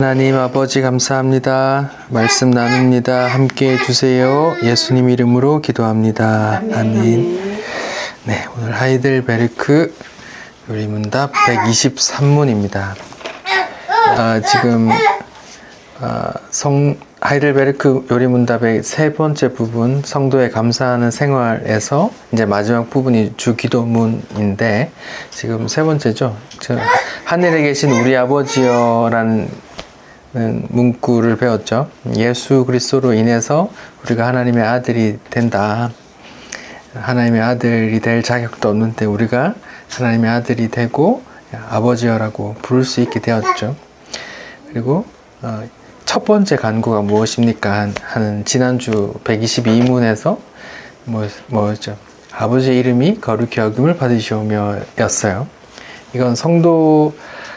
하나님 아버지 감사합니다. 말씀 나눕니다. 함께 해주세요. 예수님 이름으로 기도합니다. 아멘. 네, 오늘 하이델베르크 요리문답 123문입니다. 지금 하이델베르크 요리문답의 세 번째 부분, 성도의 감사하는 생활에서 이제 마지막 부분이 주기도문인데, 지금 세 번째죠. 하늘에 계신 우리 아버지여라는 문구를 배웠죠. 예수 그리스도로 인해서 우리가 하나님의 아들이 된다. 하나님의 아들이 될 자격도 없는데 우리가 하나님의 아들이 되고 아버지여라고 부를 수 있게 되었죠. 그리고 첫 번째 간구가 무엇입니까? 하는 지난주 122문에서 뭐였죠? 아버지의 이름이 거룩히 여김을 받으시오며 였어요. 이건 성도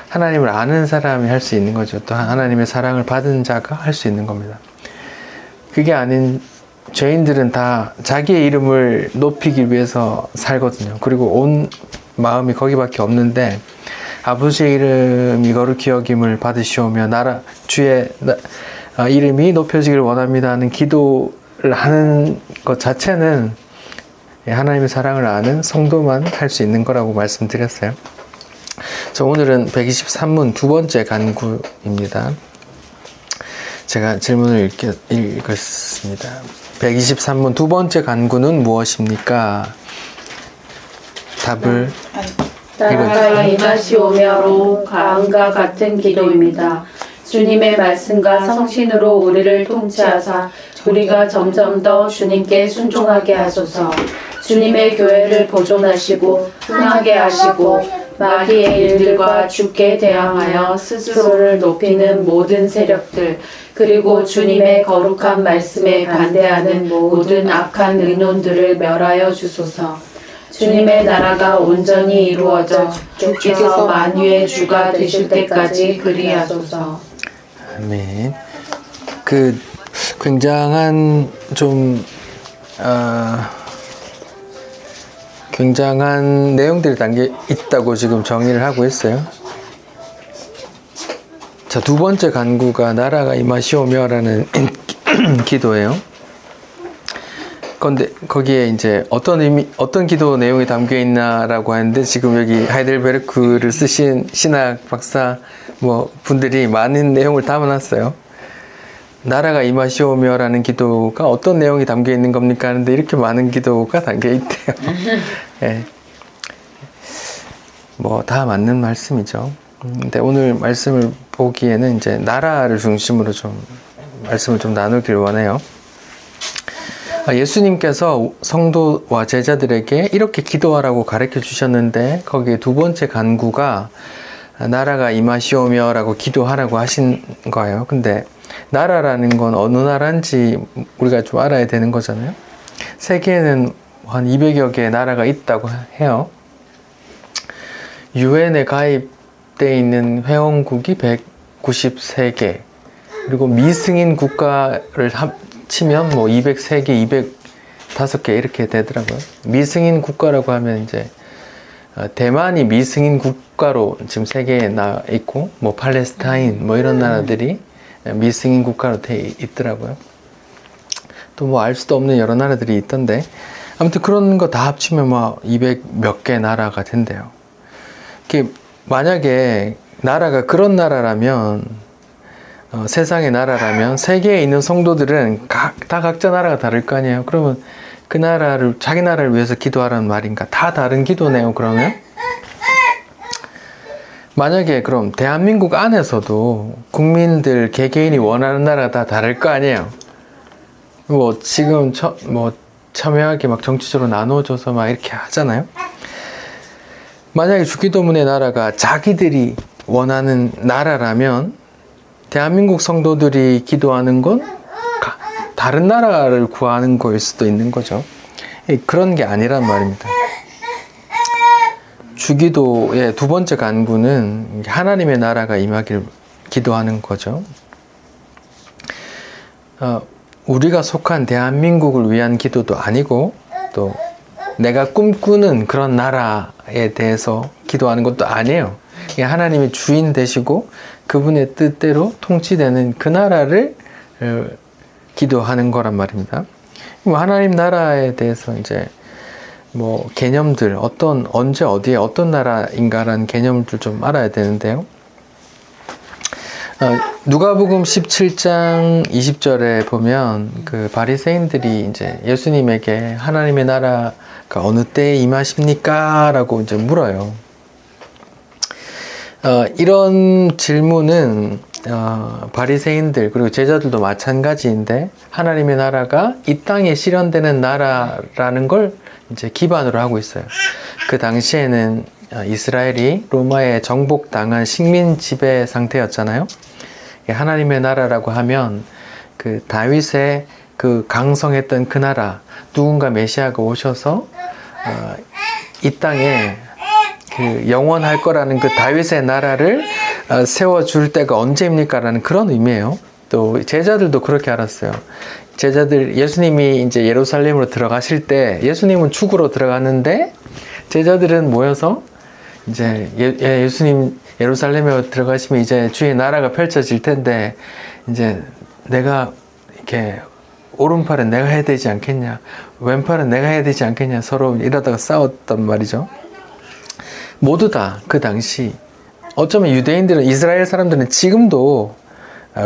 하나님을 아는 사람이 할 수 있는 거죠. 또 하나님의 사랑을 받은 자가 할 수 있는 겁니다. 그게 아닌 죄인들은 다 자기의 이름을 높이기 위해서 살거든요. 그리고 온 마음이 거기밖에 없는데, 아버지의 이름이 거룩히 여김을 받으시오며 주의 이름이 높여지기를 원합니다 하는 기도를 하는 것 자체는 하나님의 사랑을 아는 성도만 할 수 있는 거라고 말씀드렸어요. 오늘은 123문 두 번째 간구입니다. 제가 질문을 읽었습니다. 123문 두 번째 간구는 무엇입니까? 답을 나라가 임하시오며로 다음과 같은 기도입니다. 주님의 말씀과 성신으로 우리를 통치하사 우리가 점점 더 주님께 순종하게 하소서. 주님의 교회를 보존하시고 흥하게 하시고 마귀의 일들과 주께 대항하여 스스로를 높이는 모든 세력들, 그리고 주님의 거룩한 말씀에 반대하는 모든 악한 의논들을 멸하여 주소서. 주님의 나라가 온전히 이루어져 주께서 만유의 주가 되실 때까지 그리하소서. 아멘. 굉장한 내용들이 담겨 있다고 지금 정의를 하고 있어요. 자, 두 번째 간구가 나라가 임하시오며라는 기도예요. 그런데 거기에 이제 어떤 기도 내용이 담겨 있나라고 하는데, 지금 여기 하이델베르크를 쓰신 신학 박사 분들이 많은 내용을 담아놨어요. 나라가 임하시오며라는 기도가 어떤 내용이 담겨 있는 겁니까 하는데, 이렇게 많은 기도가 담겨 있대요. 네. 다 맞는 말씀이죠. 근데 오늘 말씀을 보기에는 이제 나라를 중심으로 말씀을 좀 나누길 원해요. 예수님께서 성도와 제자들에게 이렇게 기도하라고 가르쳐 주셨는데, 거기에 두 번째 간구가 나라가 임하시오며라고 기도하라고 하신 거예요. 근데 나라라는 건 어느 나라인지 우리가 좀 알아야 되는 거잖아요. 세계에는 한 200여 개의 나라가 있다고 해요. 유엔에 가입되어 있는 회원국이 193개, 그리고 미승인 국가를 합치면 203개, 205개 이렇게 되더라고요. 미승인 국가라고 하면 이제 대만이 미승인 국가로 지금 세계에 나 있고, 팔레스타인 이런 나라들이 미승인 국가로 돼 있더라고요. 또 알 수도 없는 여러 나라들이 있던데, 아무튼 그런 거 다 합치면 200 몇 개 나라가 된대요. 만약에 나라가 그런 나라라면, 세상의 나라라면 세계에 있는 성도들은 다 각자 나라가 다를 거 아니에요. 그러면 그 나라를, 자기 나라를 위해서 기도하라는 말인가? 다 다른 기도네요, 그러면? 만약에 그럼 대한민국 안에서도 국민들 개개인이 원하는 나라가 다 다를 거 아니에요. 지금 첨예하게 정치적으로 나눠져서 이렇게 하잖아요. 만약에 주기도문의 나라가 자기들이 원하는 나라라면, 대한민국 성도들이 기도하는 건 다른 나라를 구하는 거일 수도 있는 거죠. 그런 게 아니란 말입니다. 주기도의 두 번째 간구는 하나님의 나라가 임하길 기도하는 거죠. 우리가 속한 대한민국을 위한 기도도 아니고, 또 내가 꿈꾸는 그런 나라에 대해서 기도하는 것도 아니에요. 하나님이 주인 되시고 그분의 뜻대로 통치되는 그 나라를 기도하는 거란 말입니다. 뭐 하나님 나라에 대해서 이제 뭐 개념들 언제 어디에 어떤 나라인가라는 개념들 좀 알아야 되는데요. 누가복음 17장 20절에 보면 그 바리새인들이 이제 예수님에게 하나님의 나라가 어느 때에 임하십니까? 라고 이제 물어요. 이런 질문은 바리새인들 그리고 제자들도 마찬가지인데 하나님의 나라가 이 땅에 실현되는 나라라는 걸 이제 기반으로 하고 있어요. 그 당시에는 이스라엘이 로마에 정복당한 식민 지배 상태였잖아요. 하나님의 나라라고 하면 그 다윗의 그 강성했던 그 나라, 누군가 메시아가 오셔서 이 땅에 그 영원할 거라는 그 다윗의 나라를 세워줄 때가 언제입니까? 라는 그런 의미예요. 또 제자들도 그렇게 알았어요. 제자들, 예수님이 이제 예루살렘으로 들어가실 때 예수님은 죽으러 들어갔는데 제자들은 모여서 이제 예수님 예루살렘에 들어가시면 이제 주의 나라가 펼쳐질 텐데 이제 내가 이렇게 오른팔은 내가 해야 되지 않겠냐, 왼팔은 내가 해야 되지 않겠냐, 서로 이러다가 싸웠단 말이죠. 모두 다 그 당시 어쩌면 유대인들은, 이스라엘 사람들은 지금도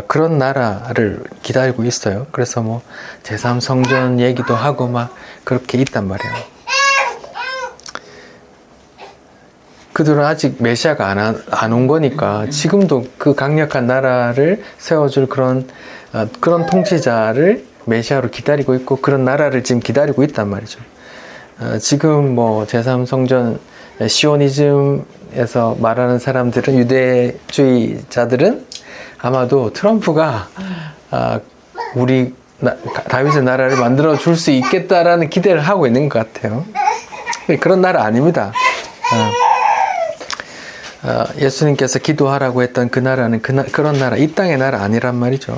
그런 나라를 기다리고 있어요. 그래서 뭐 제3성전 얘기도 하고 막 그렇게 있단 말이에요. 그들은 아직 메시아가 안 온 거니까 지금도 그 강력한 나라를 세워줄 그런 통치자를 메시아로 기다리고 있고 그런 나라를 지금 기다리고 있단 말이죠. 지금 뭐 제3성전 시오니즘에서 말하는 사람들은, 유대주의자들은 아마도 트럼프가 우리 다윗의 나라를 만들어 줄 수 있겠다라는 기대를 하고 있는 것 같아요. 그런 나라 아닙니다. 예수님께서 기도하라고 했던 그 나라는 그런 나라, 이 땅의 나라 아니란 말이죠.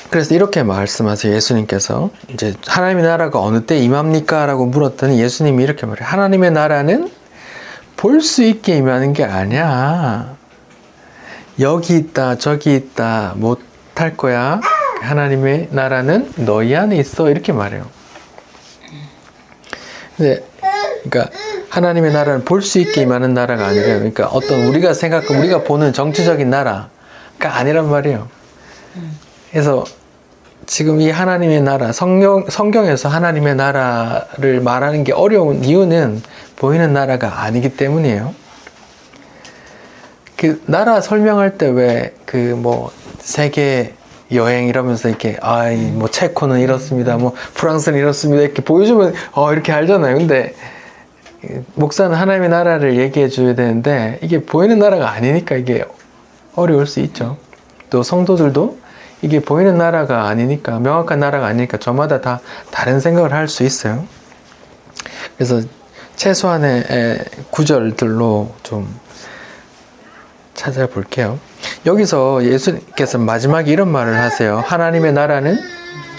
그래서 이렇게 말씀하세요. 예수님께서 이제 하나님의 나라가 어느 때 임합니까? 라고 물었더니 예수님이 이렇게 말해요. 하나님의 나라는 볼 수 있게 임하는 게 아니야. 여기 있다 저기 있다 못할 거야. 하나님의 나라는 너희 안에 있어. 이렇게 말해요. 근데 그러니까 하나님의 나라는 볼 수 있게 임하는 나라가 아니래요. 그러니까 어떤 우리가 보는 정치적인 나라가 아니란 말이에요. 그래서 지금 이 하나님의 나라, 성경에서 하나님의 나라를 말하는 게 어려운 이유는 보이는 나라가 아니기 때문이에요. 그 나라 설명할 때 왜 그 뭐 세계 여행 이러면서 이렇게 뭐 체코는 이렇습니다, 뭐 프랑스는 이렇습니다 이렇게 보여주면 이렇게 알잖아요. 근데 목사는 하나님의 나라를 얘기해 줘야 되는데 이게 보이는 나라가 아니니까 이게 어려울 수 있죠. 또 성도들도 이게 보이는 나라가 아니니까, 명확한 나라가 아니니까 저마다 다 다른 생각을 할 수 있어요. 그래서 최소한의 구절들로 좀 찾아볼게요. 여기서 예수님께서 마지막에 이런 말을 하세요. 하나님의 나라는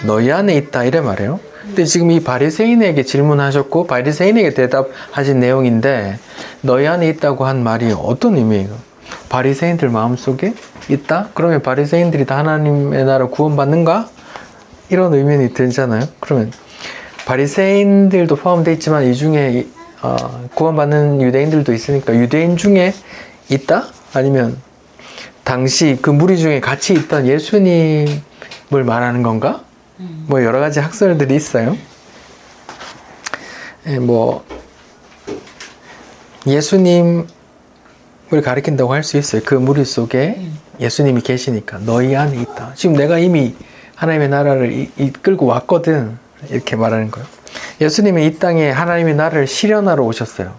너희 안에 있다, 이래 말해요. 근데 지금 이 바리새인에게 질문하셨고 바리새인에게 대답하신 내용인데 너희 안에 있다고 한 말이 어떤 의미예요? 바리새인들 마음속에 있다? 그러면 바리새인들이 다 하나님의 나라 구원받는가? 이런 의미는 들잖아요. 그러면 바리새인들도 포함되어 있지만 이 중에 구원받는 유대인들도 있으니까 유대인 중에 있다? 아니면 당시 그 무리 중에 같이 있던 예수님을 말하는 건가? 뭐 여러 가지 학설들이 있어요. 뭐 예수님을 가리킨다고 할 수 있어요. 그 무리 속에 예수님이 계시니까 너희 안에 있다. 지금 내가 이미 하나님의 나라를 이끌고 왔거든. 이렇게 말하는 거예요. 예수님은 이 땅에 하나님의 나라를 실현하러 오셨어요.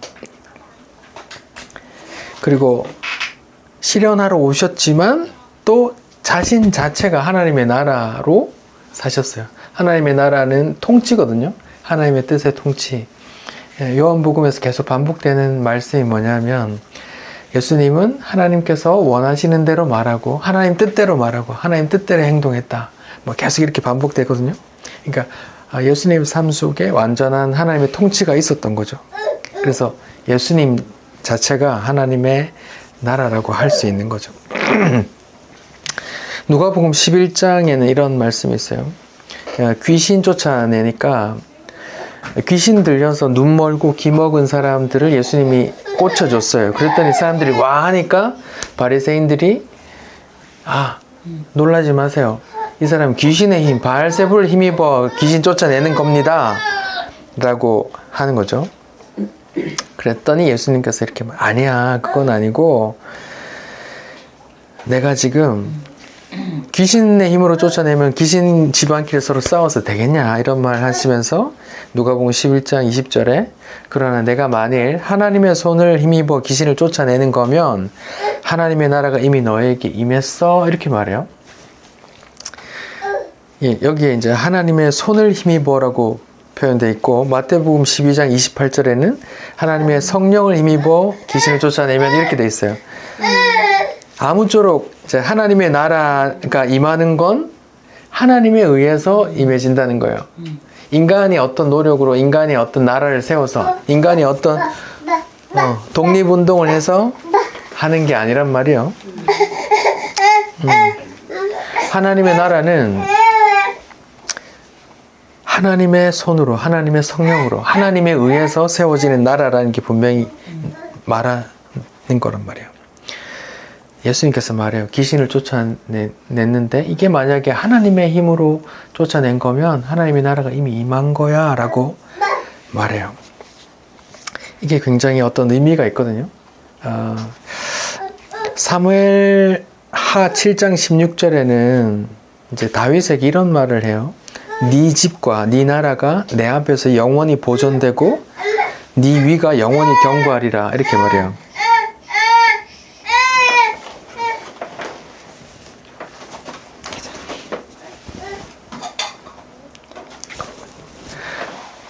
그리고 실현하러 오셨지만 또 자신 자체가 하나님의 나라로 사셨어요. 하나님의 나라는 통치거든요. 하나님의 뜻의 통치. 요한복음에서 계속 반복되는 말씀이 뭐냐면 예수님은 하나님께서 원하시는 대로 말하고 하나님 뜻대로 말하고 하나님 뜻대로 행동했다. 뭐 계속 이렇게 반복되거든요. 그러니까 예수님 삶 속에 완전한 하나님의 통치가 있었던 거죠. 그래서 예수님 자체가 하나님의 나라라고 할 수 있는 거죠. 누가복음 11장에는 이런 말씀이 있어요. 귀신 쫓아내니까 귀신 들려서 눈 멀고 귀 먹은 사람들을 예수님이 꽂혀줬어요. 그랬더니 사람들이 와 하니까 바리새인들이 놀라지 마세요. 이 사람 귀신의 힘, 바알세불을 힘입어 귀신 쫓아내는 겁니다. 라고 하는 거죠. 그랬더니 예수님께서 이렇게 아니야, 그건 아니고 내가 지금 귀신의 힘으로 쫓아내면 귀신 집안끼리 서로 싸워서 되겠냐 이런 말 하시면서 누가복음 11장 20절에 그러나 내가 만일 하나님의 손을 힘입어 귀신을 쫓아내는 거면 하나님의 나라가 이미 너에게 임했어 이렇게 말해요. 예, 여기에 이제 하나님의 손을 힘입어라고 표현되어 있고 마태복음 12장 28절에는 하나님의 성령을 힘입어 귀신을 쫓아내면 이렇게 되어 있어요. 아무쪼록 이제 하나님의 나라가 임하는 건 하나님에 의해서 임해진다는 거예요. 인간이 어떤 노력으로 인간이 어떤 나라를 세워서 인간이 어떤 독립운동을 해서 하는 게 아니란 말이에요. 하나님의 나라는 하나님의 손으로 하나님의 성령으로 하나님에 의해서 세워지는 나라라는 게 분명히 말하는 거란 말이에요. 예수님께서 말해요. 귀신을 쫓아냈는데 이게 만약에 하나님의 힘으로 쫓아낸 거면 하나님의 나라가 이미 임한 거야 라고 말해요. 이게 굉장히 어떤 의미가 있거든요. 사무엘 하 7장 16절에는 이제 다윗에게 이런 말을 해요. 네 집과 네 나라가 내 앞에서 영원히 보존되고 네 위가 영원히 견고하리라 이렇게 말해요.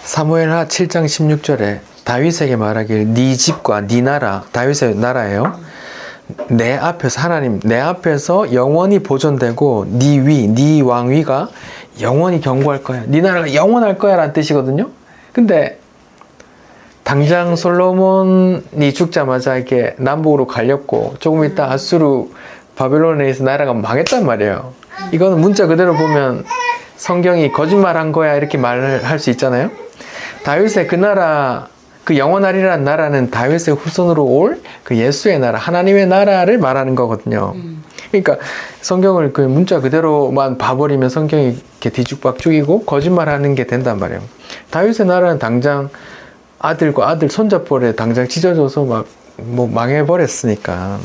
사무엘하 7장 16절에 다윗에게 말하길 네 집과 네 나라, 다윗의 나라예요. 내 앞에서 하나님, 내 앞에서 영원히 보존되고 네 위, 네 왕위가 영원히 견고할 거야. 네 나라가 영원할 거야 라는 뜻이거든요. 근데 당장 솔로몬이 죽자마자 이렇게 남북으로 갈렸고 조금 있다 아수르 바벨론에 의해서 나라가 망했단 말이에요. 이거는 문자 그대로 보면 성경이 거짓말한 거야 이렇게 말을 할 수 있잖아요. 다윗의 그 나라, 그 영원하리라는 나라는 다윗의 후손으로 올 그 예수의 나라, 하나님의 나라를 말하는 거거든요. 그러니까 성경을 그 문자 그대로만 봐버리면 성경이 이렇게 뒤죽박죽이고 거짓말하는 게 된단 말이에요. 다윗의 나라는 당장 아들과 아들 손자뻘에 당장 찢어져서 막 뭐 망해버렸으니까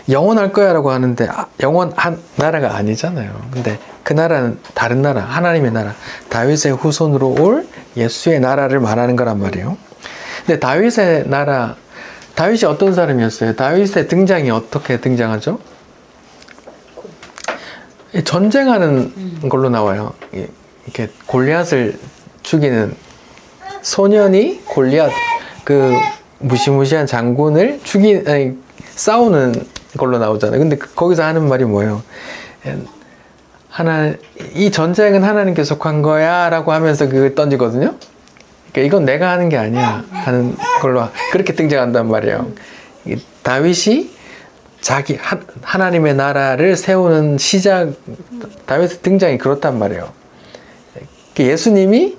영원할 거야 라고 하는데 영원한 나라가 아니잖아요. 근데 그 나라는 다른 나라, 하나님의 나라, 다윗의 후손으로 올 예수의 나라를 말하는 거란 말이에요. 근데 다윗의 나라, 다윗이 어떤 사람이었어요? 다윗의 등장이 어떻게 등장하죠? 전쟁하는 걸로 나와요. 이렇게 골리앗을 죽이는 소년이 골리앗, 그 무시무시한 장군을 싸우는 걸로 나오잖아요. 근데 거기서 하는 말이 뭐예요? 이 전쟁은 하나님께서 속한 거야 라고 하면서 그걸 던지거든요. 그러니까 이건 내가 하는 게 아니야 하는 걸로 그렇게 등장한단 말이에요. 다윗이 자기 하나님의 나라를 세우는 시작, 다윗의 등장이 그렇단 말이에요. 예수님이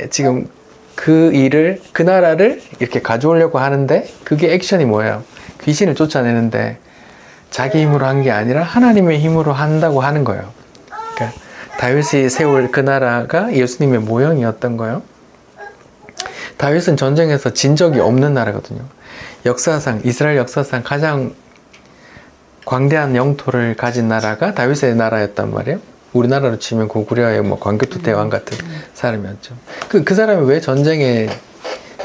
지금 그 일을, 그 나라를 이렇게 가져오려고 하는데 그게 액션이 뭐예요? 귀신을 쫓아내는데 자기 힘으로 한 게 아니라 하나님의 힘으로 한다고 하는 거예요. 그러니까 다윗이 세울 그 나라가 예수님의 모형이었던 거예요. 다윗은 전쟁에서 진 적이 없는 나라거든요. 역사상, 이스라엘 역사상 가장 광대한 영토를 가진 나라가 다윗의 나라였단 말이에요. 우리나라로 치면 고구려의 뭐 광교토 대왕 같은 사람이었죠. 그 사람이 왜 전쟁에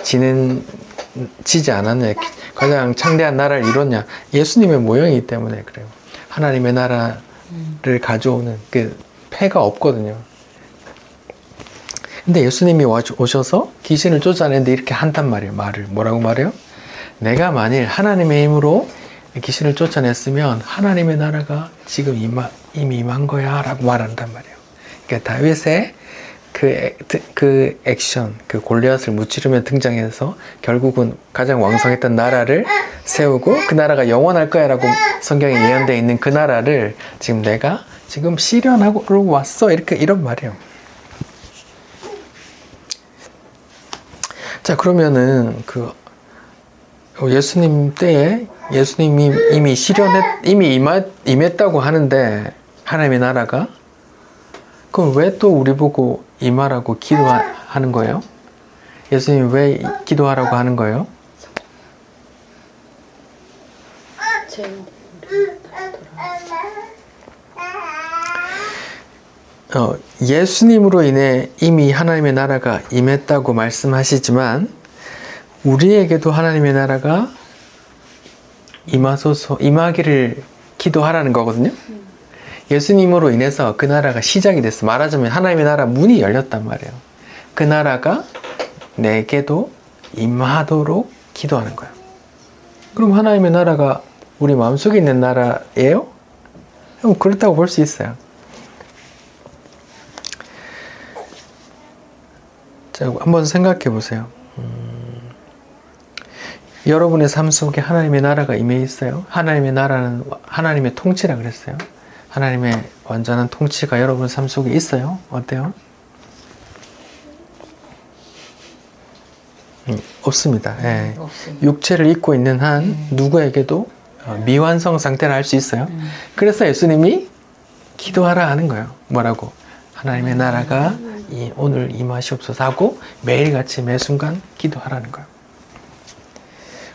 지지 않았냐? 가장 창대한 나라를 이뤘냐? 예수님의 모형이기 때문에 그래요. 하나님의 나라를 가져오는 그 패가 없거든요. 근데 예수님이 오셔서 귀신을 쫓아내는데 이렇게 한단 말이에요. 뭐라고 말해요? 내가 만일 하나님의 힘으로 귀신을 쫓아냈으면 하나님의 나라가 지금 이미 임한 거야 라고 말한단 말이에요. 그러니까 다윗의 그 액션, 그 골리앗을 무찌르며 등장해서 결국은 가장 왕성했던 나라를 세우고 그 나라가 영원할 거야라고 성경에 예언되어 있는 그 나라를 지금 내가 지금 실현하고 왔어. 이런 말이에요. 자, 그러면은 예수님 때에 예수님이 이미 임했다고 하는데 하나님의 나라가 그럼 왜 또 우리 보고 임하라고 기도하는 거예요? 예수님 왜 기도하라고 하는 거예요? 예수님으로 인해 이미 하나님의 나라가 임했다고 말씀하시지만 우리에게도 하나님의 나라가 임하기를 기도하라는 거거든요. 예수님으로 인해서 그 나라가 시작이 됐어. 말하자면 하나님의 나라 문이 열렸단 말이에요. 그 나라가 내게도 임하도록 기도하는 거예요. 그럼 하나님의 나라가 우리 마음속에 있는 나라예요? 그렇다고 볼 수 있어요. 자, 한번 생각해 보세요. 여러분의 삶 속에 하나님의 나라가 임해 있어요? 하나님의 나라는 하나님의 통치라 그랬어요. 하나님의 완전한 통치가 여러분 삶 속에 있어요? 어때요? 없습니다. 예. 없습니다. 육체를 입고 있는 한 누구에게도 미완성 상태를 할 수 있어요. 그래서 예수님이 기도하라 하는 거예요. 뭐라고? 하나님의 나라가 오늘 임하시옵소서 하고 매일같이 매 순간 기도하라는 거예요.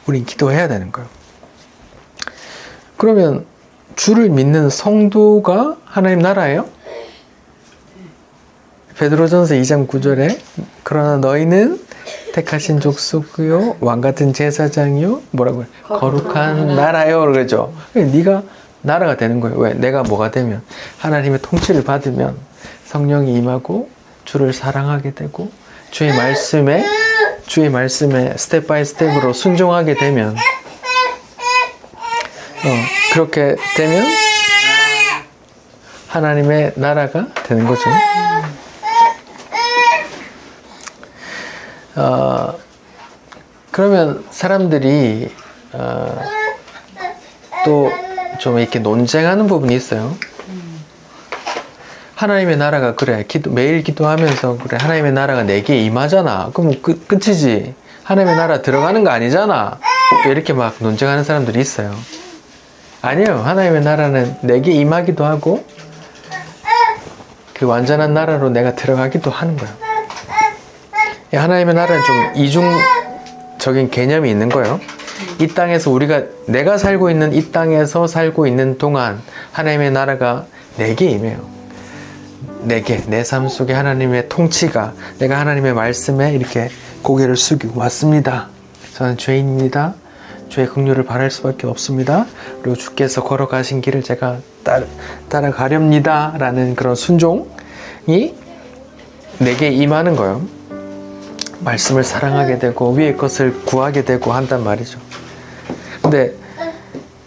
우린 기도해야 되는 거예요. 그러면 주를 믿는 성도가 하나님 나라예요? 베드로전서 2장 9절에 그러나 너희는 택하신 족속이요 왕같은 제사장이요 뭐라고요? 거룩한 나라요 그러죠. 네가 나라가 되는 거예요. 왜? 내가 뭐가 되면 하나님의 통치를 받으면 성령이 임하고 주를 사랑하게 되고 주의 말씀에 스텝 바이 스텝으로 순종하게 되면 그렇게 되면 하나님의 나라가 되는 거죠. 그러면 사람들이 또 좀 이렇게 논쟁하는 부분이 있어요. 하나님의 나라가 그래 매일 기도하면서 그래 하나님의 나라가 내게 임하잖아. 그럼 끝이지. 하나님의 나라 들어가는 거 아니잖아. 또 이렇게 막 논쟁하는 사람들이 있어요. 아니에요. 하나님의 나라는 내게 임하기도 하고 그 완전한 나라로 내가 들어가기도 하는 거예요. 하나님의 나라는 좀 이중적인 개념이 있는 거예요. 이 땅에서 내가 살고 있는 이 땅에서 살고 있는 동안 하나님의 나라가 내게 임해요. 내 삶 속에 하나님의 통치가 내가 하나님의 말씀에 이렇게 고개를 숙이고 왔습니다. 저는 죄인입니다. 주의 긍휼을 바랄 수밖에 없습니다. 그리고 주께서 걸어가신 길을 제가 따라가렵니다. 라는 그런 순종이 내게 임하는 거예요. 말씀을 사랑하게 되고 위의 것을 구하게 되고 한단 말이죠. 근데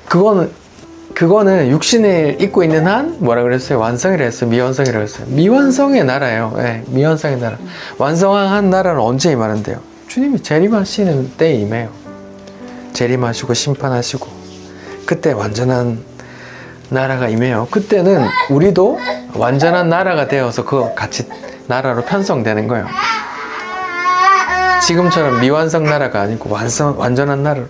그거는 육신을 입고 있는 한 뭐라 그랬어요? 완성이라 했어요? 미완성이라고 했어요? 미완성의 나라예요. 네, 미완성의 나라. 완성한 나라는 언제 임하는데요? 주님이 재림하시는 때에 임해요. 재림하시고 심판하시고 그때 완전한 나라가 임해요. 그때는 우리도 완전한 나라가 되어서 그 같이 나라로 편성되는 거예요. 지금처럼 미완성 나라가 아니고 완전한 나라로.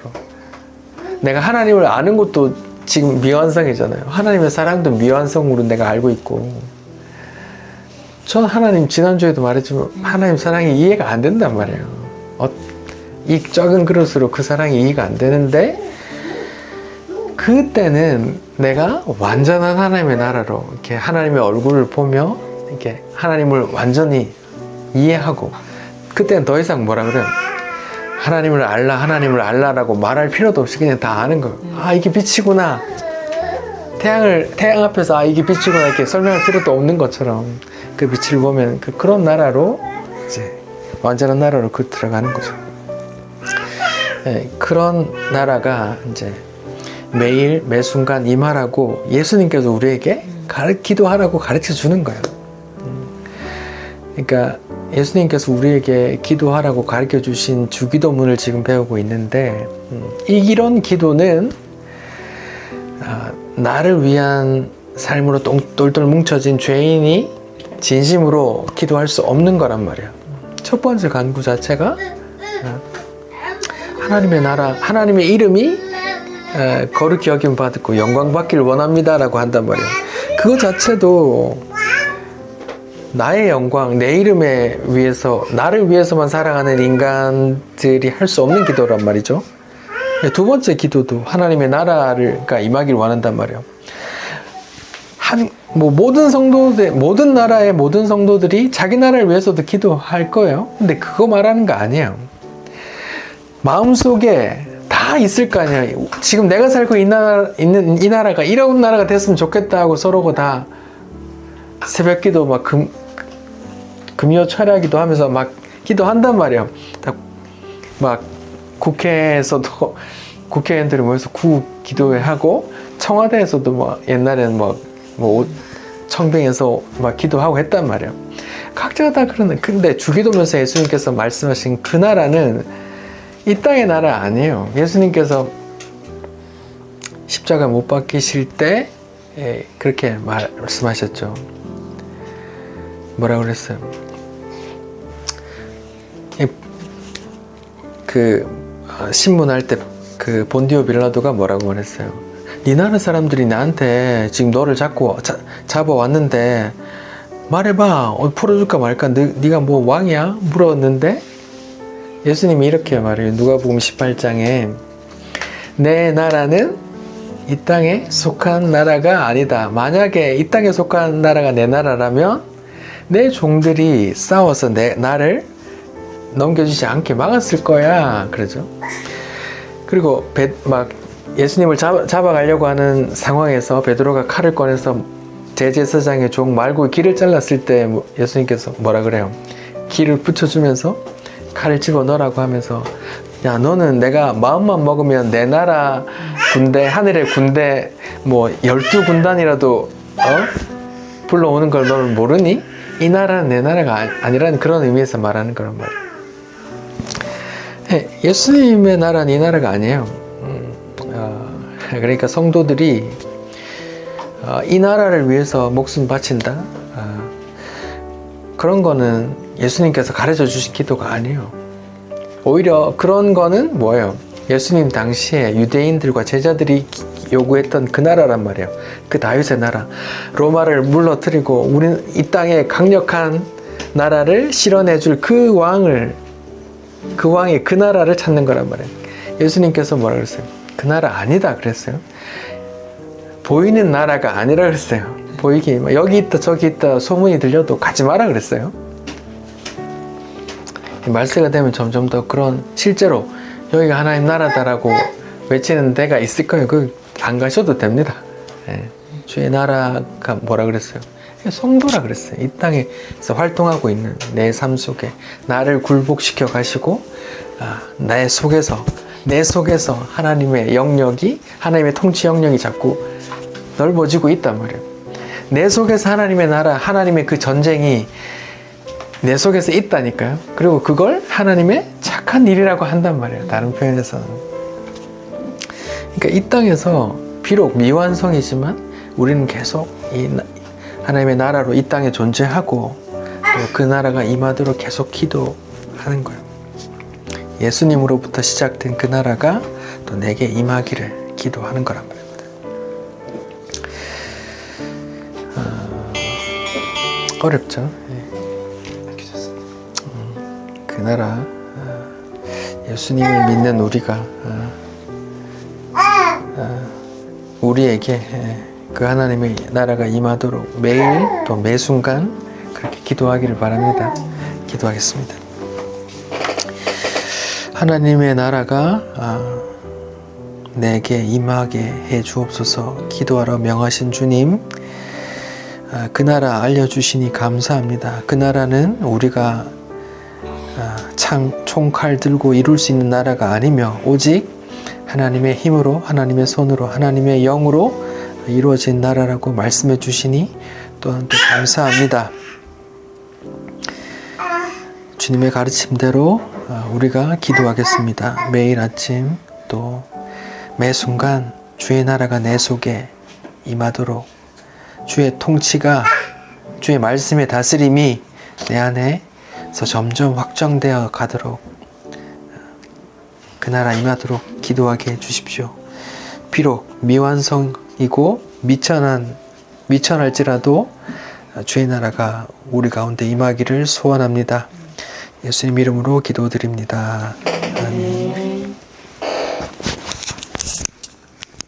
내가 하나님을 아는 것도 지금 미완성이잖아요. 하나님의 사랑도 미완성으로 내가 알고 있고. 전 하나님 지난주에도 말했지만 하나님 사랑이 이해가 안 된단 말이에요. 이 적은 그릇으로 그 사랑이 이해가 안 되는데 그때는 내가 완전한 하나님의 나라로 이렇게 하나님의 얼굴을 보며 이렇게 하나님을 완전히 이해하고 그때는 더 이상 뭐라 그래요? 하나님을 알라라고 말할 필요도 없이 그냥 다 아는 거예요. 아, 이게 빛이구나. 태양 앞에서 이게 빛이구나 이렇게 설명할 필요도 없는 것처럼 그 빛을 보면 그런 나라로 이제 완전한 나라로 들어가는 거죠. 네, 그런 나라가 이제 매일 매 순간 임하라고 예수님께서 우리에게 기도하라고 가르쳐 주는 거예요. 그러니까 예수님께서 우리에게 기도하라고 가르쳐 주신 주기도문을 지금 배우고 있는데 이런 기도는 나를 위한 삶으로 똘똘 뭉쳐진 죄인이 진심으로 기도할 수 없는 거란 말이야. 첫 번째 간구 자체가 하나님의 나라, 하나님의 이름이 거룩히 여김 받고 영광 받기를 원합니다라고 한단 말이야. 그거 자체도 나의 영광, 내 이름에 위해서, 나를 위해서만 살아가는 인간들이 할 수 없는 기도란 말이죠. 두 번째 기도도 하나님의 나라가 임하길 원한단 말이에요. 모든 성도들, 모든 나라의 모든 성도들이 자기 나라를 위해서도 기도할 거예요. 근데 그거 말하는 거 아니에요. 마음속에 다 있을 거 아니야. 지금 내가 살고 있는 이 나라가 이런 나라가 됐으면 좋겠다 하고 서로가 다 새벽 기도 막 금요 철야기도 하면서 막 기도한단 말이에요. 막 국회에서도 국회의원들이 모여서 기도하고 청와대에서도 뭐 옛날에는 뭐 청빙에서 막 기도하고 했단 말이에요. 각자가 다 그러는. 근데 주기도면서 예수님께서 말씀하신 그 나라는 이 땅의 나라 아니에요. 예수님께서 십자가 못 박히실 때 그렇게 말씀하셨죠. 뭐라고 그랬어요? 신문할 때 그 본디오 빌라도가 뭐라고 말했어요? 네 나라 사람들이 나한테 지금 너를 잡아왔는데 말해봐, 풀어줄까 말까? 네가 뭐 왕이야? 물었는데 예수님이 이렇게 말해요. 누가복음 18장에 내 나라는 이 땅에 속한 나라가 아니다. 만약에 이 땅에 속한 나라가 내 나라라면 내 종들이 싸워서 나를 넘겨주지 않게 막았을 거야. 그러죠. 그리고 예수님을 잡아가려고 하는 상황에서 베드로가 칼을 꺼내서 대제사장의 종 말고 길을 잘랐을 때 예수님께서 뭐라 그래요? 길을 붙여주면서 칼을 집어넣으라고 하면서 야, 너는 내가 마음만 먹으면 내 나라 군대, 하늘의 군대 12군단이라도 불러오는 걸 너는 모르니? 이 나라는 내 나라가 아니라는 그런 의미에서 말하는 거란 말이에요. 예수님의 나라는 이 나라가 아니에요. 그러니까 성도들이 이 나라를 위해서 목숨 바친다. 그런 거는 예수님께서 가르쳐 주신 기도가 아니에요. 오히려 그런 거는 뭐예요? 예수님 당시에 유대인들과 제자들이 요구했던 그 나라란 말이에요. 그 다윗의 나라. 로마를 물러뜨리고 우리는 이 땅에 강력한 나라를 실현해줄 그 왕의 그 나라를 찾는 거란 말이에요. 예수님께서 뭐라 그랬어요? 그 나라 아니다 그랬어요. 보이는 나라가 아니라 그랬어요. 여기 있다 저기 있다 소문이 들려도 가지 마라 그랬어요. 말세가 되면 점점 더 그런 실제로 여기가 하나님 나라다라고 외치는 데가 있을 거예요. 안 가셔도 됩니다. 주의 나라가 뭐라 그랬어요? 성도라 그랬어요. 이 땅에서 활동하고 있는 내 삶 속에 나를 굴복시켜 가시고 내 속에서 하나님의 영역이, 하나님의 통치 영역이 자꾸 넓어지고 있단 말이에요. 내 속에서 하나님의 나라, 하나님의 그 전쟁이 내 속에서 있다니까요. 그리고 그걸 하나님의 착한 일이라고 한단 말이에요. 다른 표현에서는. 그러니까 이 땅에서 비록 미완성이지만 우리는 계속 이 하나님의 나라로 이 땅에 존재하고 또 그 나라가 임하도록 계속 기도하는 거예요. 예수님으로부터 시작된 그 나라가 또 내게 임하기를 기도하는 거란 말입니다. 어렵죠. 그 나라, 예수님을 믿는 우리가 우리에게 그 하나님의 나라가 임하도록 매일 또 매 순간 그렇게 기도하기를 바랍니다. 기도하겠습니다. 하나님의 나라가 내게 임하게 해 주옵소서. 기도하러 명하신 주님, 그 나라 알려주시니 감사합니다. 그 나라는 우리가 총칼 들고 이룰 수 있는 나라가 아니며 오직 하나님의 힘으로, 하나님의 손으로, 하나님의 영으로 이루어진 나라라고 말씀해 주시니 또한 또 감사합니다. 주님의 가르침대로 우리가 기도하겠습니다. 매일 아침 또 매 순간 주의 나라가 내 속에 임하도록 주의 통치가 주의 말씀의 다스림이 내 안에서 점점 확정되어 가도록 그 나라 임하도록 기도하게 해주십시오. 비록 미완성이고 미천할지라도 주의 나라가 우리 가운데 임하기를 소원합니다. 예수님 이름으로 기도드립니다. 아멘.